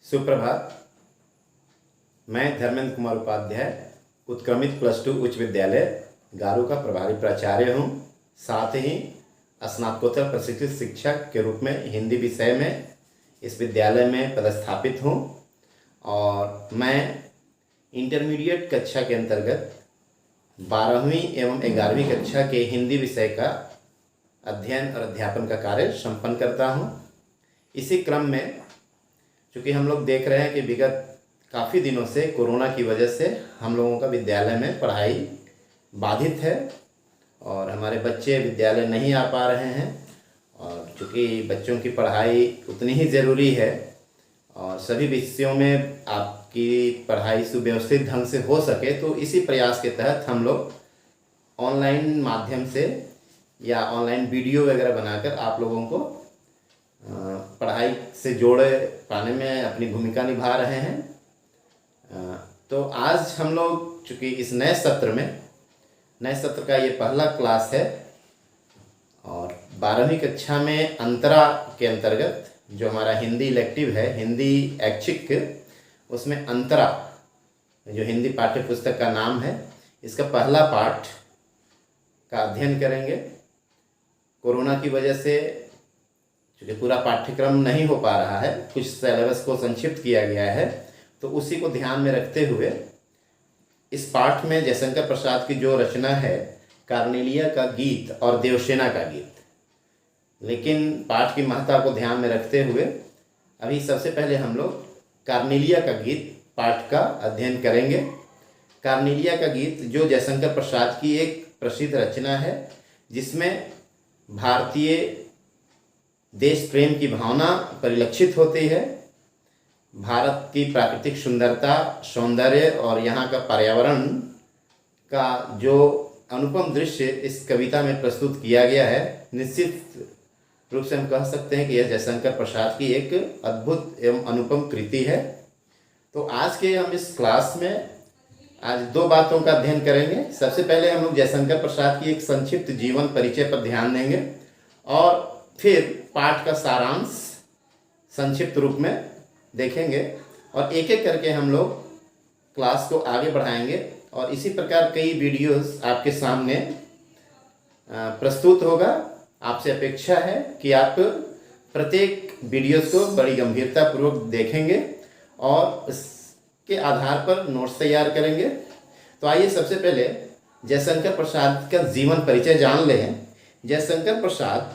सुप्रभात। मैं धर्मेंद्र कुमार उपाध्याय उत्क्रमित +2 उच्च विद्यालय गारू का प्रभारी प्राचार्य हूँ। साथ ही स्नातकोत्तर प्रशिक्षित शिक्षक के रूप में हिंदी विषय में इस विद्यालय में पदस्थापित हूँ और मैं इंटरमीडिएट कक्षा के अंतर्गत 12वीं एवं 11वीं कक्षा के हिंदी विषय का अध्ययन और अध्यापन का कार्य संपन्न करता हूँ। इसी क्रम में चूँकि हम लोग देख रहे हैं कि विगत काफ़ी दिनों से कोरोना की वजह से हम लोगों का विद्यालय में पढ़ाई बाधित है और हमारे बच्चे विद्यालय नहीं आ पा रहे हैं। और चूँकि बच्चों की पढ़ाई उतनी ही ज़रूरी है और सभी विषयों में आपकी पढ़ाई सुव्यवस्थित ढंग से हो सके, तो इसी प्रयास के तहत हम लोग ऑनलाइन माध्यम से या ऑनलाइन वीडियो वगैरह बनाकर आप लोगों को पढ़ाई से जोड़े पाने में अपनी भूमिका निभा रहे हैं। तो आज हम लोग चूँकि इस नए सत्र का ये पहला क्लास है और 12वीं कक्षा में अंतरा के अंतर्गत जो हमारा हिंदी इलेक्टिव है, हिंदी ऐच्छिक, उसमें अंतरा जो हिंदी पाठ्य पुस्तक का नाम है, इसका पहला पाठ का अध्ययन करेंगे। कोरोना की वजह से चूँकि पूरा पाठ्यक्रम नहीं हो पा रहा है, कुछ सिलेबस को संक्षिप्त किया गया है, तो उसी को ध्यान में रखते हुए इस पाठ में जयशंकर प्रसाद की जो रचना है कार्नेलिया का गीत और देवसेना का गीत, लेकिन पाठ की महत्ता को ध्यान में रखते हुए अभी सबसे पहले हम लोग कार्नेलिया का गीत पाठ का अध्ययन करेंगे। कार्नेलिया का गीत जो जयशंकर प्रसाद की एक प्रसिद्ध रचना है, जिसमें भारतीय देश प्रेम की भावना परिलक्षित होती है। भारत की प्राकृतिक सुंदरता, सौंदर्य और यहाँ का पर्यावरण का जो अनुपम दृश्य इस कविता में प्रस्तुत किया गया है, निश्चित रूप से हम कह सकते हैं कि यह जयशंकर प्रसाद की एक अद्भुत एवं अनुपम कृति है। तो आज के हम इस क्लास में आज दो बातों का अध्ययन करेंगे। सबसे पहले हम लोग जयशंकर प्रसाद की एक संक्षिप्त जीवन परिचय पर ध्यान देंगे और फिर पाठ का सारांश संक्षिप्त रूप में देखेंगे और एक एक करके हम लोग क्लास को आगे बढ़ाएंगे और इसी प्रकार कई वीडियोस आपके सामने प्रस्तुत होगा। आपसे अपेक्षा है कि आप प्रत्येक वीडियोस को बड़ी गंभीरतापूर्वक देखेंगे और इसके आधार पर नोट्स तैयार करेंगे। तो आइए सबसे पहले जयशंकर प्रसाद का जीवन परिचय जान लें। जयशंकर प्रसाद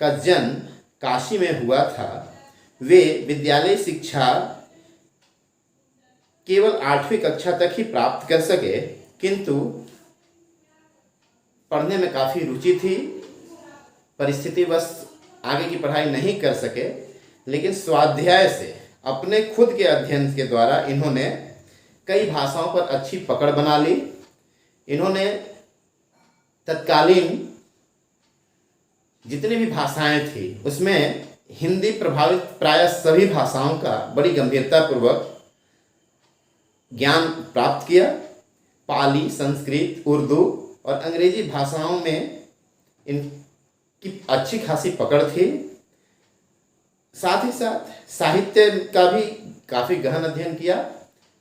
का जन्म काशी में हुआ था। वे विद्यालय शिक्षा केवल 8वीं कक्षा तक ही प्राप्त कर सके, किंतु पढ़ने में काफ़ी रुचि थी। परिस्थितिवश आगे की पढ़ाई नहीं कर सके, लेकिन स्वाध्याय से अपने खुद के अध्ययन के द्वारा इन्होंने कई भाषाओं पर अच्छी पकड़ बना ली। इन्होंने तत्कालीन जितनी भी भाषाएं थी उसमें हिंदी प्रभावित प्रायः सभी भाषाओं का बड़ी गंभीरतापूर्वक ज्ञान प्राप्त किया। पाली, संस्कृत, उर्दू और अंग्रेजी भाषाओं में इनकी अच्छी खासी पकड़ थी। साथ ही साथ साहित्य का भी काफ़ी गहन अध्ययन किया।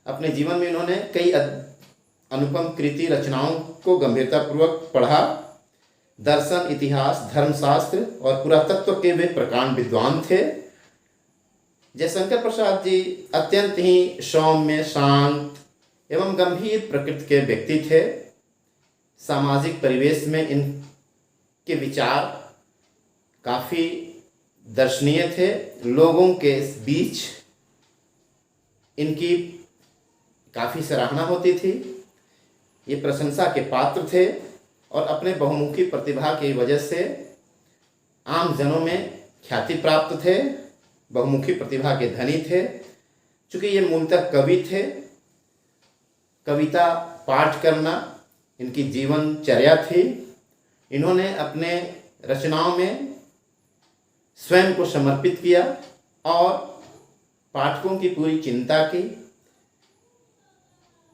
अपने जीवन में इन्होंने कई अनुपम कृति रचनाओं को गंभीरतापूर्वक पढ़ा। दर्शन, इतिहास, धर्मशास्त्र और पुरातत्व के वे प्रकांड विद्वान थे। जयशंकर प्रसाद जी अत्यंत ही सौम्य, शांत एवं गंभीर प्रकृति के व्यक्ति थे। सामाजिक परिवेश में इनके विचार काफ़ी दर्शनीय थे। लोगों के बीच इनकी काफ़ी सराहना होती थी। ये प्रशंसा के पात्र थे और अपने बहुमुखी प्रतिभा की वजह से आम जनों में ख्याति प्राप्त थे। बहुमुखी प्रतिभा के धनी थे। चूँकि ये मूलतः कवि थे, कविता पाठ करना इनकी जीवनचर्या थी। इन्होंने अपने रचनाओं में स्वयं को समर्पित किया और पाठकों की पूरी चिंता की।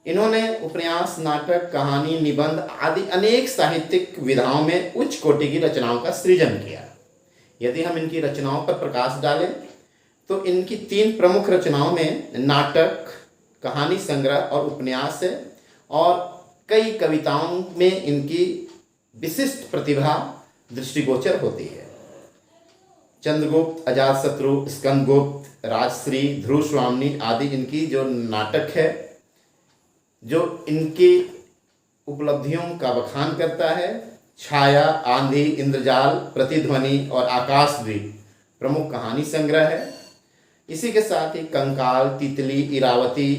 इन्होंने उपन्यास, नाटक, कहानी, निबंध आदि अनेक साहित्यिक विधाओं में उच्च कोटि की रचनाओं का सृजन किया। यदि हम इनकी रचनाओं पर प्रकाश डालें तो इनकी 3 प्रमुख रचनाओं में नाटक, कहानी संग्रह और उपन्यास है, और कई कविताओं में इनकी विशिष्ट प्रतिभा दृष्टिगोचर होती है। चंद्रगुप्त, अजातशत्रु, स्कंदगुप्त, राजश्री, ध्रुवस्वामिनी आदि इनकी जो नाटक है, जो इनकी उपलब्धियों का बखान करता है। छाया, आंधी, इंद्रजाल, प्रतिध्वनि और आकाशद्वीप प्रमुख कहानी संग्रह है। इसी के साथ ही कंकाल, तितली, इरावती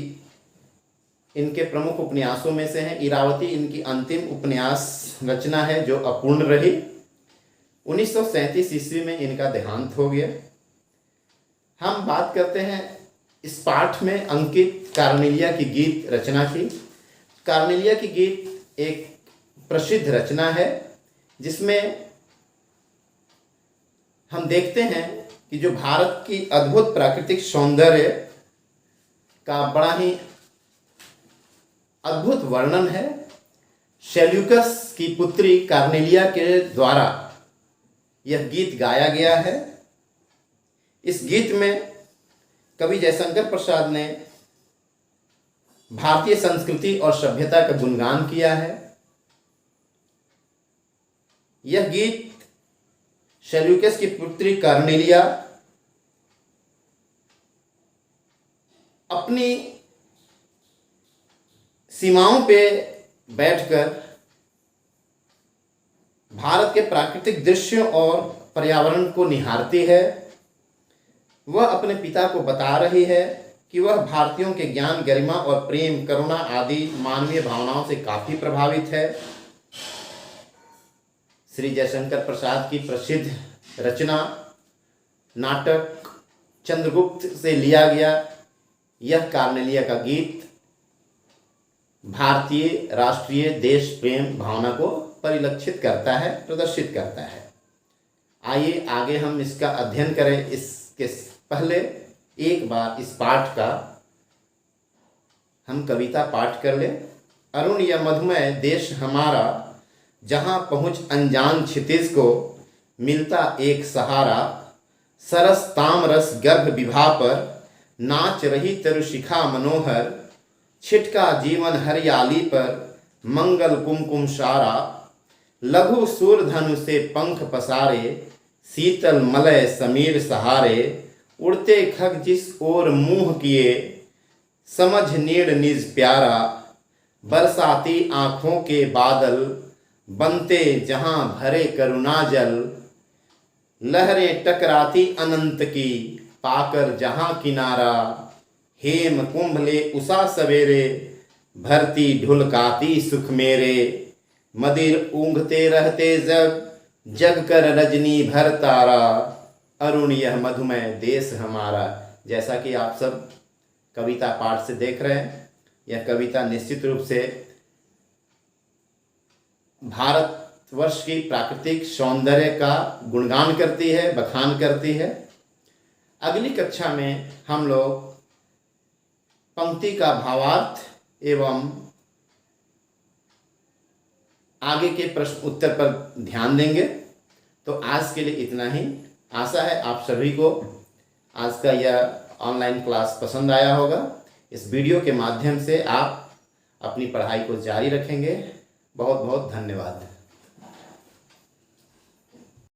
इनके प्रमुख उपन्यासों में से हैं। इरावती इनकी अंतिम उपन्यास रचना है जो अपूर्ण रही। 1937 ईस्वी में इनका देहांत हो गया। हम बात करते हैं इस पाठ में अंकित कार्नेलिया की गीत रचना की। कार्नेलिया की गीत एक प्रसिद्ध रचना है जिसमें हम देखते हैं कि जो भारत की अद्भुत प्राकृतिक सौंदर्य का बड़ा ही अद्भुत वर्णन है। सेल्यूकस की पुत्री कार्नेलिया के द्वारा यह गीत गाया गया है। इस गीत में कवि जयशंकर प्रसाद ने भारतीय संस्कृति और सभ्यता का गुणगान किया है। यह गीत सेल्यूकस की पुत्री कार्नेलिया अपनी सीमाओं पे बैठकर भारत के प्राकृतिक दृश्यों और पर्यावरण को निहारती है। वह अपने पिता को बता रही है कि वह भारतीयों के ज्ञान, गरिमा और प्रेम, करुणा आदि मानवीय भावनाओं से काफ़ी प्रभावित है। श्री जयशंकर प्रसाद की प्रसिद्ध रचना नाटक चंद्रगुप्त से लिया गया यह कार्नेलिया का गीत भारतीय राष्ट्रीय देश प्रेम भावना को परिलक्षित करता है, प्रदर्शित करता है। आइए आगे हम इसका अध्ययन करें। इसके पहले एक बार इस पाठ का हम कविता पाठ कर लें। अरुण या मधुमय देश हमारा, जहाँ पहुँच अनजान क्षितिज को मिलता एक सहारा। सरस तामरस गर्भ विभा पर नाच रही तरुशिखा मनोहर। छिटका जीवन हरियाली पर मंगल कुमकुम सारा। लघु सूरधनु से पंख पसारे, शीतल मलय समीर सहारे। उड़ते खग जिस ओर मुँह किए, समझ नीड़ निज प्यारा। बरसाती आँखों के बादल, बनते जहाँ भरे करुणा जल। लहरें टकराती अनंत की, पाकर जहाँ किनारा। हेम कुंभले उषा सवेरे, भरती ढुलकाती सुख मेरे। मदिर ऊँघते रहते जग, जग कर रजनी भर तारा। अरुण यह मधुमय देश हमारा। जैसा कि आप सब कविता पाठ से देख रहे हैं, यह कविता निश्चित रूप से भारतवर्ष की प्राकृतिक सौंदर्य का गुणगान करती है, बखान करती है। अगली कक्षा में हम लोग पंक्ति का भावार्थ एवं आगे के प्रश्न उत्तर पर ध्यान देंगे। तो आज के लिए इतना ही। आशा है आप सभी को आज का यह ऑनलाइन क्लास पसंद आया होगा। इस वीडियो के माध्यम से आप अपनी पढ़ाई को जारी रखेंगे। बहुत बहुत धन्यवाद।